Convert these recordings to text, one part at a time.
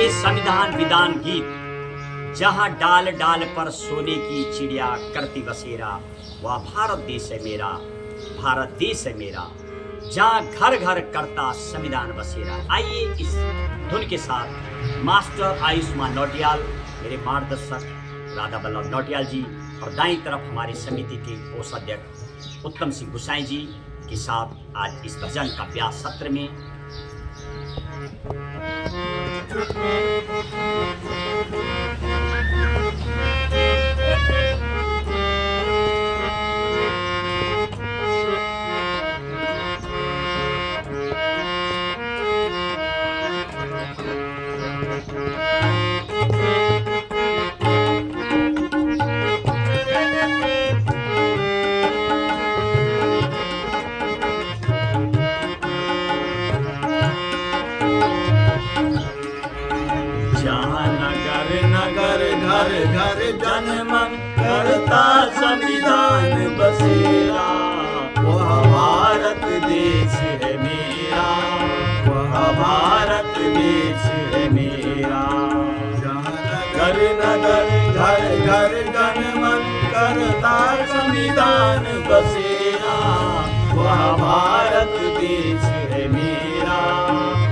ये संविधान विधान गीत, जहाँ डाल डाल पर सोने की चिड़िया करती बसेरा, वह भारत देश है मेरा, भारत देश है मेरा, जहाँ घर घर करता संविधान बसेरा। आइए इस धुन के साथ मास्टर आयुष्मान नौटियाल, मेरे मार्गदर्शक राधा बल्लभ नौटियाल जी, और दाईं तरफ हमारी समिति के कोषाध्यक्ष उत्तम सिंह गुसाई जी के साथ आज इस भजन का अभ्यास सत्र में घर घर जनमन करता संविधान बसेरा, वह भारत देश है मेरा, वह भारत देश है मेरा। घर नगर घर घर जनमन करता संविधान बसेरा, वह भारत देश है मेरा,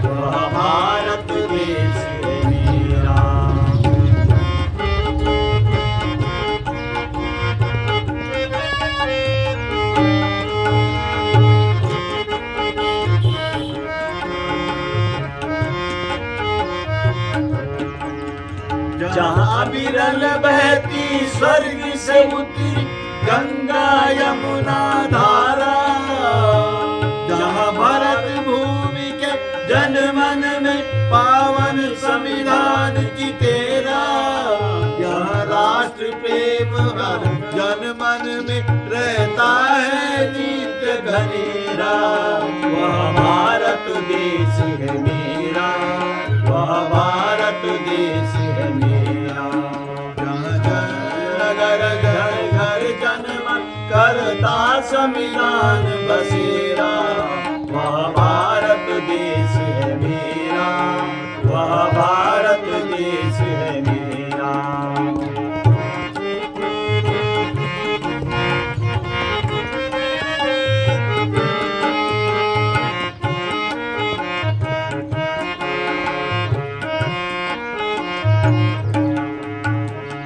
वह भारत देश है मेरा। जहाँ विरल बहती स्वर्ग से उतरी गंगा यमुना धारा, जहाँ भरत भूमि के जन मन में पावन संविधान की तेरा, यह राष्ट्र प्रेम हर जन मन में रहता है नित्य घनेरा। वह भारत देश है मेरा, वह भारत देश है मेरा। घर घर घर जनमन करता संविधान बसेरा, वह भारत देश है मेरा, वह भारत देश है मेरा।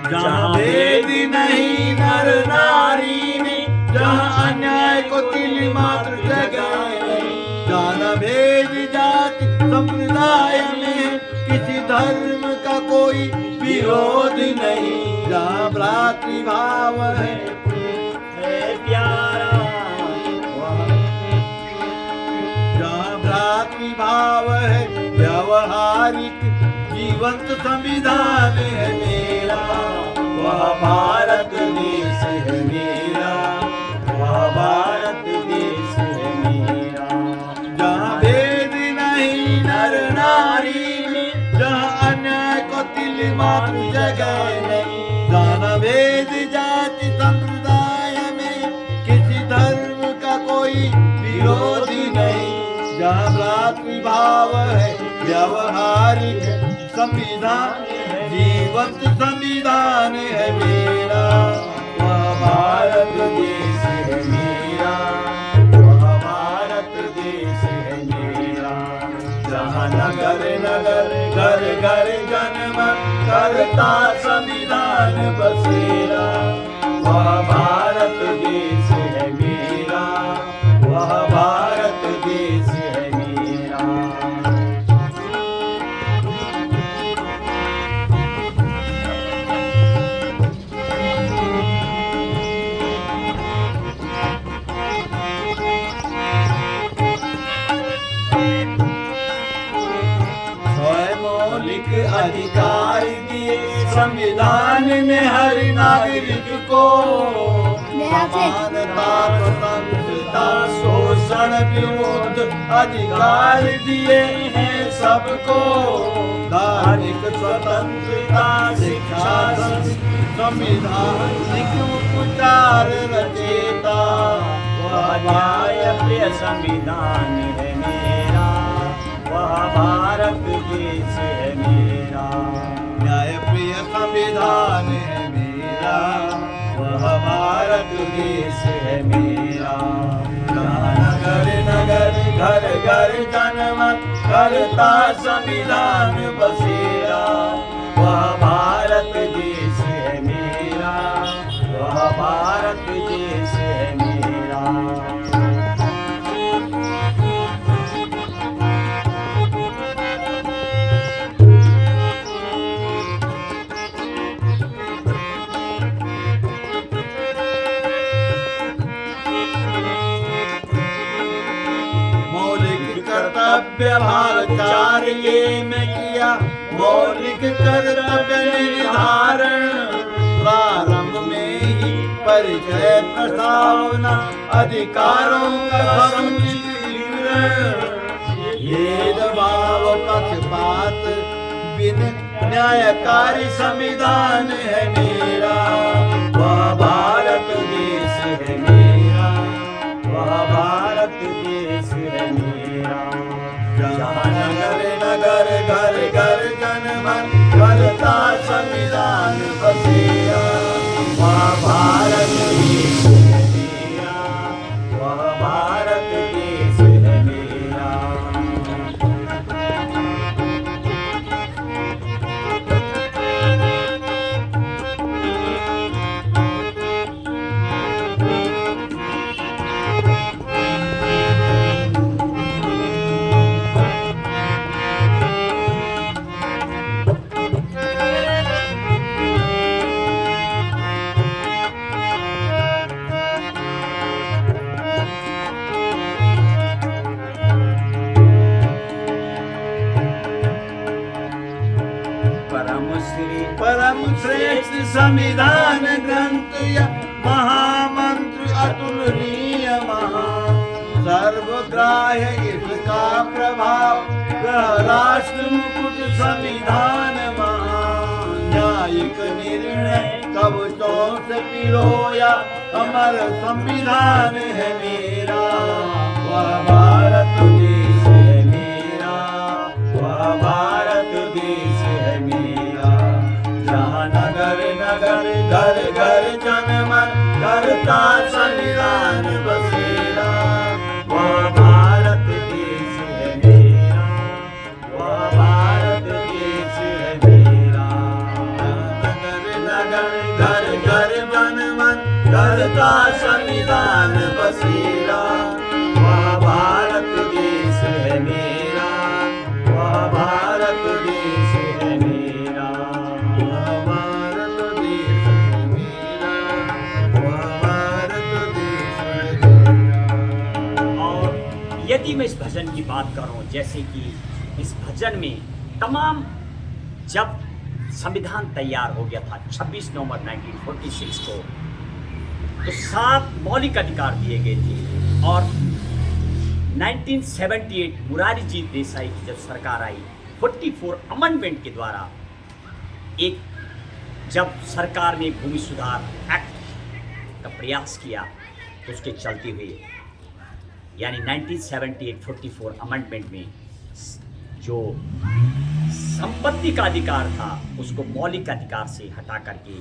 जहाँ भेद नहीं नर नारी में, जहाँ अन्याय को तिल मात्र जगह नहीं, जहाँ भेद जाति संप्रदाय में किसी धर्म का कोई विरोध नहीं, जहाँ भ्रातृभाव है प्यारा, जहाँ भ्रातृभाव है व्यवहारिक जीवंत संविधान है मेरा, वह भारत देश है मेरा, वह भारत देश है मेरा। जहाँ भेद नहीं नर नारी में, जहाँ अन्याय को तिल मात्र जगह नहीं, जहाँ भेद जाति संप्रदाय में किसी धर्म का कोई विरोधी नहीं, जहाँ भ्रातृभाव है व्यवहारिक संविधान जीवंत संविधान है मेरा, वह भारत देश है मेरा, वह भारत देश है मेरा। जहाँ नगर नगर घर घर जनमन करता संविधान बसेरा, वह भारत देश है मेरा, वह भारत देश है मेरा। अधिकार दिए संविधान ने हर नागरिक को, समानता स्वतंत्रता शोषण विरोध अधिकार दिए हैं सबको, धार्मिक स्वतंत्रता शिक्षा संविधानिक उपचार रचेता, वह न्याय प्रिय संविधान है मेरा, वह भारत देश है मेरा। देश है मेरा। जहाँ नगर नगर घर घर जनमत करता संविधान बसेरा, वह भारत देश है मेरा, वह भारत देश है मेरा। कर्तव्य भाचार ये मैं किया, मौलिक कर्तव्य निर्धारण। प्रारंभ में ही परिचय प्रस्तावना, अधिकारों का समुचित विवरण। भेदभाव पक्षपात बिन न्यायकारी संविधान है मेरा, वह भारत देश है मेरा, वह भारत देश है मेरा। जहाँ नगर नगर घर घर जनमत करता संविधान बसेरा, वह भारत देश है मेरा, वह भारत देश है मेरा। परम श्रेष्ठ संविधान ग्रंथ या महामंत्र अतुलनीय महान, सर्वग्राह्य इसका प्रभाव, राष्ट्र मुकुट संविधान महान। न्यायिक निर्णय कवचों से पिरोया, अमर संविधान है मेरा, वह भारत देश है मेरा, वह भारत देश है मेरा। जहाँ नगर नगर घर घर जनमत करता संविधान बसेरा, वह भारत देश है मेरा, वह भारत देश है मेरा। नगर नगर घर घर जनमत करता संविधान बसेरा, वह भारत देश है मेरा, वह भारत देश है मेरा, वह भारत देश है मेरा, वह भारत देश है मेरा। और यदि मैं इस भजन की बात करूं, जैसे कि इस भजन में तमाम जब संविधान तैयार हो गया था 26 नवंबर 1946 को, तो 7 मौलिक अधिकार दिए गए थे। और 1978 मुरारी जी देसाई की जब सरकार आई, 44 अमेंडमेंट के द्वारा एक जब सरकार ने भूमि सुधार एक्ट का प्रयास किया, तो उसके चलते हुए यानी 1978 44 अमेंडमेंट में जो संपत्ति का अधिकार था उसको मौलिक अधिकार से हटा करके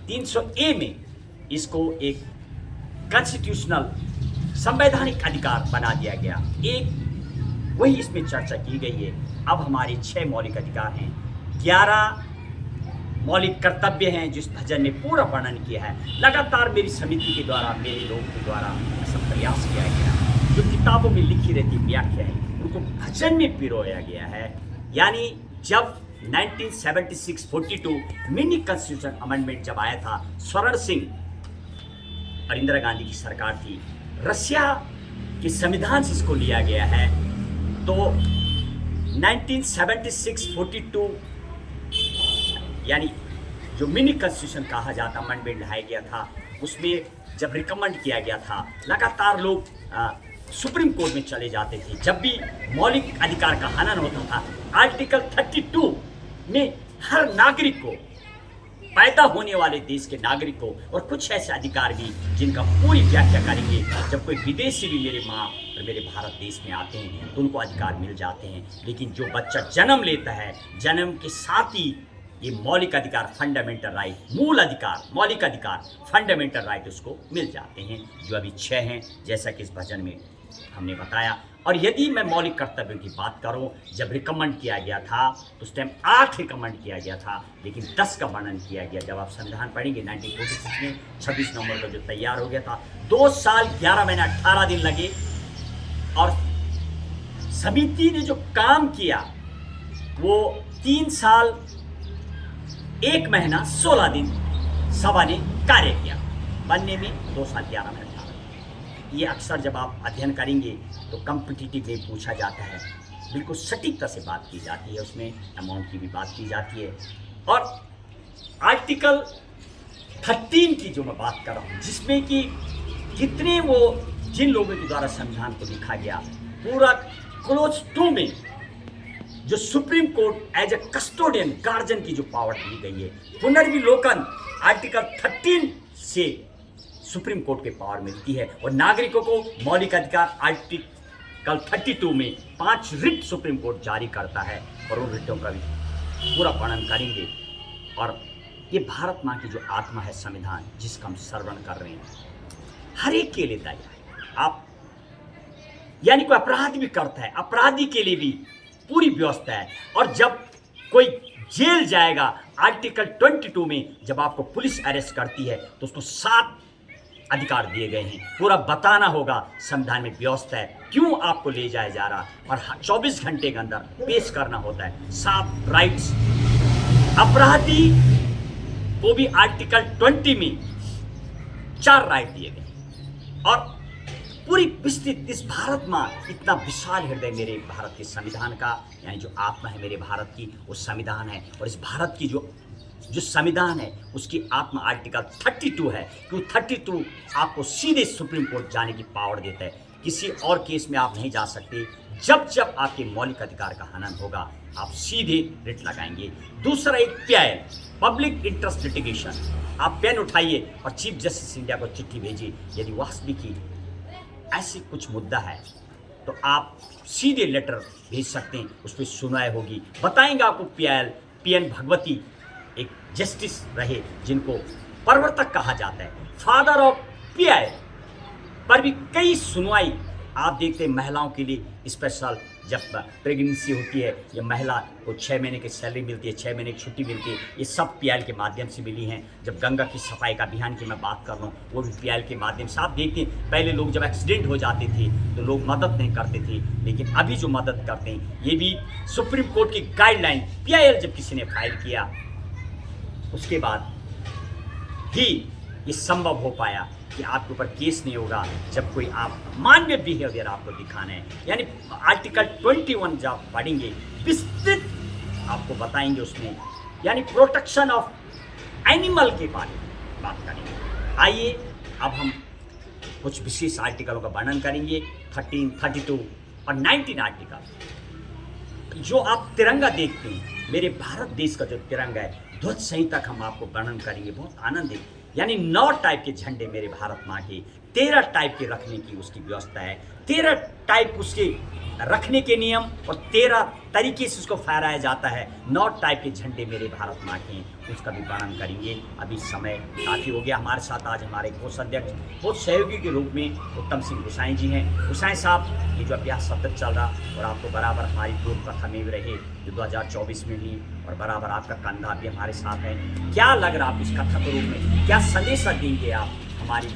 300A में इसको एक कॉन्स्टिट्यूशनल संवैधानिक अधिकार बना दिया गया। एक वही इसमें चर्चा की गई है। अब हमारे 6 मौलिक अधिकार हैं, 11 मौलिक कर्तव्य हैं जिस भजन ने पूरा वर्णन किया है। लगातार मेरी समिति के द्वारा, मेरे लोग के द्वारा ऐसा प्रयास किया गया, जो किताबों में लिखी रहती व्याख्याएं उनको भजन में पिरोया गया है। यानी जब 1976-42 मिनी कॉन्स्टिट्यूशन अमेंडमेंट जब आया था, स्वर्ण सिंह और इंदिरा गांधी की सरकार थी, रशिया के संविधान से इसको लिया गया है। तो 1976-42 यानी जो मिनी कॉन्स्टिट्यूशन कहा जाता अमेंडमेंट लाया गया था, उसमें जब रिकमेंड किया गया था, लगातार लोग सुप्रीम कोर्ट में चले जाते थे। जब भी मौलिक अधिकार का हनन होता था, आर्टिकल 32 में हर नागरिक को, पैदा होने वाले देश के नागरिक को, और कुछ ऐसे अधिकार भी जिनका पूरी व्याख्या करेंगे, जब कोई विदेशी भी मेरे माँ और मेरे भारत देश में आते हैं तो उनको अधिकार मिल जाते हैं। लेकिन जो बच्चा जन्म लेता है, जन्म के साथ ही ये मौलिक अधिकार, फंडामेंटल राइट, मूल अधिकार, मौलिक अधिकार, फंडामेंटल राइट उसको मिल जाते हैं, जो अभी 6 हैं, जैसा कि इस भजन में हमने बताया। और यदि मैं मौलिक कर्तव्यों की बात करूं, जब रिकमेंड किया गया था तो उस टाइम 8 रिकमेंड किया गया था, लेकिन 10 का वर्णन किया गया। जब आप संविधान पढ़ेंगे 1946 में 26 नवंबर को जो तैयार हो गया था, 2 साल 11 महीने 18 दिन लगे, और समिति ने जो काम किया वो 3 साल 1 महीना 16 दिन सभा ने कार्य किया, बनने में 2 साल 11 महीने 18 दिन। ये अक्सर जब आप अध्ययन करेंगे तो कॉम्पिटिटिव में पूछा जाता है, बिल्कुल सटीकता से बात की जाती है, उसमें अमाउंट की भी बात की जाती है। और आर्टिकल 13 की जो मैं बात कर रहा हूँ, जिसमें कि कितने वो जिन लोगों के द्वारा संविधान को लिखा गया, पूरा क्लोज 2 में जो Supreme Court as a custodian, guardian की जो पावर दी गई है, पुनर्विलोकन आर्टिकल 13 से सुप्रीम कोर्ट के पावर मिलती है। और नागरिकों को मौलिक अधिकार आर्टिकल 32 में 5 रिट सुप्रीम कोर्ट जारी करता है, और उन रिटों का भी पूरा वर्णन करेंगे। और ये भारत माँ की जो आत्मा है, संविधान जिसका हम श्रवण कर रहे हैं, हर एक के लिए तैयार है। आप यानी कोई अपराध भी करता है, अपराधी के लिए भी पूरी व्यवस्था है। और जब कोई जेल जाएगा, आर्टिकल 22 में जब आपको पुलिस अरेस्ट करती है तो उसको 7 अधिकार दिए गए हैं, पूरा बताना होगा संविधान में व्यवस्था है क्यों आपको ले जाया जा रहा, और 24 घंटे के अंदर पेश करना होता है। 7 राइट्स अपराधी को भी आर्टिकल 20 में 4 राइट दिए गए। और पूरी विस्तृत इस भारत माँ, इतना विशाल हृदय मेरे भारत के संविधान का, यानी जो आत्मा है मेरे भारत की वो संविधान है। और इस भारत की जो संविधान है उसकी आत्मा आर्टिकल 32 है, क्योंकि 32 आपको सीधे सुप्रीम कोर्ट जाने की पावर देता है। किसी और केस में आप नहीं जा सकते। जब जब आपके मौलिक अधिकार का हनन होगा आप सीधे रिट लगाएंगे। दूसरा एक PIL, पब्लिक इंटरेस्ट लिटिगेशन। आप पेन उठाइए और चीफ जस्टिस इंडिया को चिट्ठी भेजिए, यदि वास्तविक ही ऐसी कुछ मुद्दा है तो आप सीधे लेटर भेज सकते हैं, उस पर सुनवाई होगी। बताएंगे आपको PIL, PN भगवती एक जस्टिस रहे जिनको प्रवर्तक कहा जाता है, फादर ऑफ PIL, पर भी कई सुनवाई आप देखते हैं महिलाओं के लिए स्पेशल। जब प्रेगनेंसी होती है या महिला को 6 महीने की सैलरी मिलती है, 6 महीने की छुट्टी मिलती है, ये सब PIL के माध्यम से मिली हैं। जब गंगा की सफाई का अभियान की मैं बात कर रहा हूँ, वो भी PIL के माध्यम से। आप देखते हैं पहले लोग जब एक्सीडेंट हो जाते थे तो लोग मदद नहीं करते थे, लेकिन अभी जो मदद करते हैं ये भी सुप्रीम कोर्ट की गाइडलाइन। PIL जब किसी ने फाइल किया उसके बाद ही ये संभव हो पाया कि आपके ऊपर केस नहीं होगा, जब कोई आप मानवीय बिहेवियर आपको दिखाना है। यानी आर्टिकल 21 जब आप पढ़ेंगे विस्तृत आपको बताएंगे उसमें, यानी प्रोटेक्शन ऑफ एनिमल के बारे में बात करेंगे। आइए अब हम कुछ विशेष आर्टिकलों का वर्णन करेंगे, 13, 32 और 19 आर्टिकल। जो आप तिरंगा देखते हैं, मेरे भारत देश का जो तिरंगा है, ध्वज संहिता का हम आपको वर्णन करेंगे, बहुत आनंद है। यानी 9 टाइप के झंडे मेरे भारत माँ के, 13 टाइप के रखने की उसकी व्यवस्था है, 13 टाइप उसके रखने के नियम और 13 तरीके से उसको फहराया जाता है। 9 टाइप के झंडे मेरे भारत माँ के, उसका भी वर्णन करेंगे। अभी समय काफ़ी हो गया। हमारे साथ आज हमारे कोषाध्यक्ष, बहुत सहयोगी के रूप में उत्तम सिंह गुसाई जी हैं। गुसाई साहब, ये जो अभ्यास सतत चल रहा और आपको बराबर हमारी पूर्व कथा में भी रहे, जो 2024 में भी, और बराबर आपका कंधा भी हमारे साथ है। क्या लग रहा आप इस कथा के रूप में क्या संदेश देंगे आप हमारी